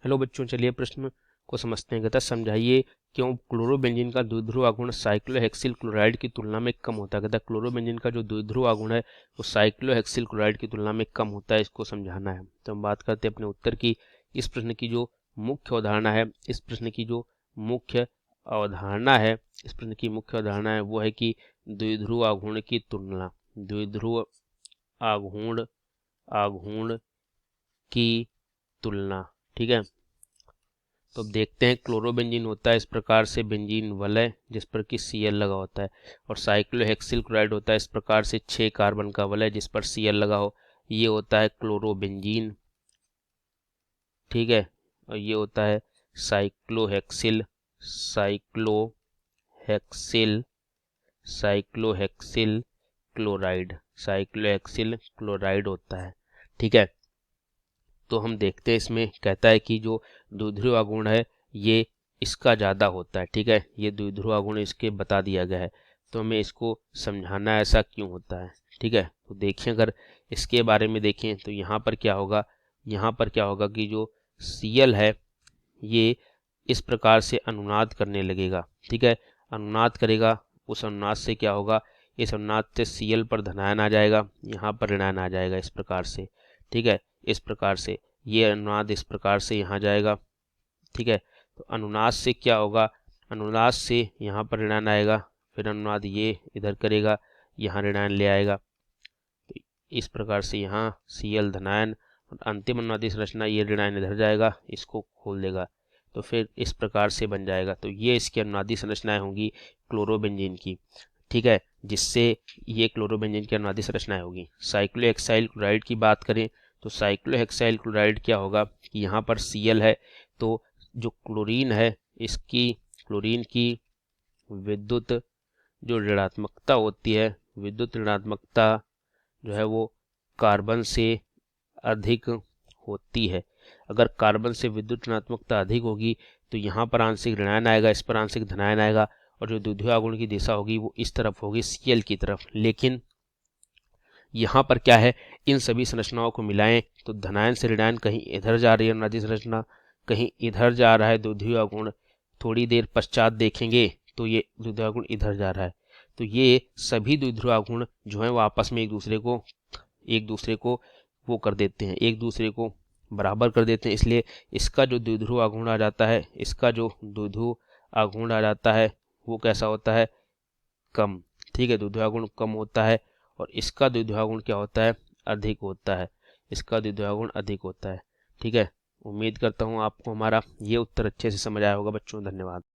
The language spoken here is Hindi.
हेलो बच्चों, चलिए प्रश्न को समझते हैं। कहता है समझाइए क्यों क्लोरोबेंजीन का द्विध्रुव आघूर्ण साइक्लोहेक्सिल क्लोराइड की तुलना में कम होता है। कहता है क्लोरोबेंजीन का जो द्विध्रुव आघूर्ण है वो साइक्लोहेक्सिल क्लोराइड की तुलना में कम होता है, इसको समझाना है। तो हम बात करते हैं अपने उत्तर की। इस प्रश्न की जो मुख्य अवधारणा है इस प्रश्न की मुख्य अवधारणा है वो है कि द्विध्रुव आघूर्ण की तुलना, द्विध्रुव आघूर्ण की तुलना। ठीक है, तो अब देखते हैं। क्लोरोबेंजीन होता है इस प्रकार से बेंजीन वलय जिस पर कि Cl लगा होता है, और साइक्लोहेक्सिल क्लोराइड होता है इस प्रकार से 6 कार्बन का वलय जिस पर Cl लगा हो। ये होता है क्लोरोबेंजीन। ठीक है, और ये होता है साइक्लोहेक्सिल साइक्लोहेक्सिल क्लोराइड होता है। ठीक है, तो हम देखते हैं इसमें। कहता है कि जो द्विध्रुव आघूर्ण है ये इसका ज़्यादा होता है। ठीक है, ये द्विध्रुव आघूर्ण इसके बता दिया गया है, तो हमें इसको समझाना ऐसा क्यों होता है। ठीक है, तो देखिए, अगर इसके बारे में देखें तो यहाँ पर क्या होगा कि जो Cl है ये इस प्रकार से अनुनाद करने लगेगा। ठीक है, अनुनाद करेगा, उस अनुनाद से क्या होगा, इस अनुनाद से Cl पर धनायन आ जाएगा, यहाँ पर ऋणायन आ जाएगा इस प्रकार से। ठीक है, इस प्रकार से ये अनुनाद इस प्रकार से यहाँ जाएगा। ठीक है, तो अनुनाद से क्या होगा, अनुनाद से यहाँ पर ऋणायन आएगा, फिर अनुनाद ये इधर करेगा, यहाँ ऋणायन ले आएगा। तो इस प्रकार से यहाँ Cl धनायन और अंतिम अनुनादी संरचना ये ऋणायन इधर जाएगा, इसको खोल देगा, तो फिर इस प्रकार से बन जाएगा। तो ये इसकी अनुनादी संरचनाएं होंगी क्लोरोबेंजीन की। ठीक है, जिससे ये क्लोरोबेंजीन की अनुनादी संरचनाएं होगी। साइक्लोहेक्साइल क्लोराइड की बात करें तो साइक्लोहेक्साइल क्लोराइड क्या होगा कि यहाँ पर Cl है, तो जो क्लोरीन है इसकी, क्लोरीन की विद्युत जो ऋणात्मकता होती है, विद्युत ऋणात्मकता जो है वो कार्बन से अधिक होती है। अगर कार्बन से विद्युत ऋणात्मकता अधिक होगी तो यहाँ पर आंशिक ऋणायन आएगा, इस पर आंशिक धनायन आएगा, और जो द्विध्रुव आघूर्ण की दिशा होगी वो इस तरफ होगी, Cl की तरफ। लेकिन यहाँ पर क्या है, इन सभी संरचनाओं को मिलाएं तो धनायन से ऋणायन कहीं इधर जा रही है अनुनादी संरचना, कहीं इधर जा रहा है द्विध्रुव आघूर्ण। थोड़ी देर पश्चात देखेंगे तो ये द्विध्रुव आघूर्ण इधर जा रहा है। तो ये सभी द्विध्रुव आघूर्ण जो है वो आपस में एक दूसरे को वो कर देते हैं, एक दूसरे को बराबर कर देते हैं। इसलिए इसका जो द्विध्रुव आघूर्ण आ जाता है वो कैसा होता है, कम। ठीक है, द्विध्रुव आघूर्ण कम होता है, और इसका द्विध्रुव आघूर्ण क्या होता है, अधिक होता है। ठीक है, उम्मीद करता हूँ आपको हमारा ये उत्तर अच्छे से समझ आया होगा बच्चों। धन्यवाद।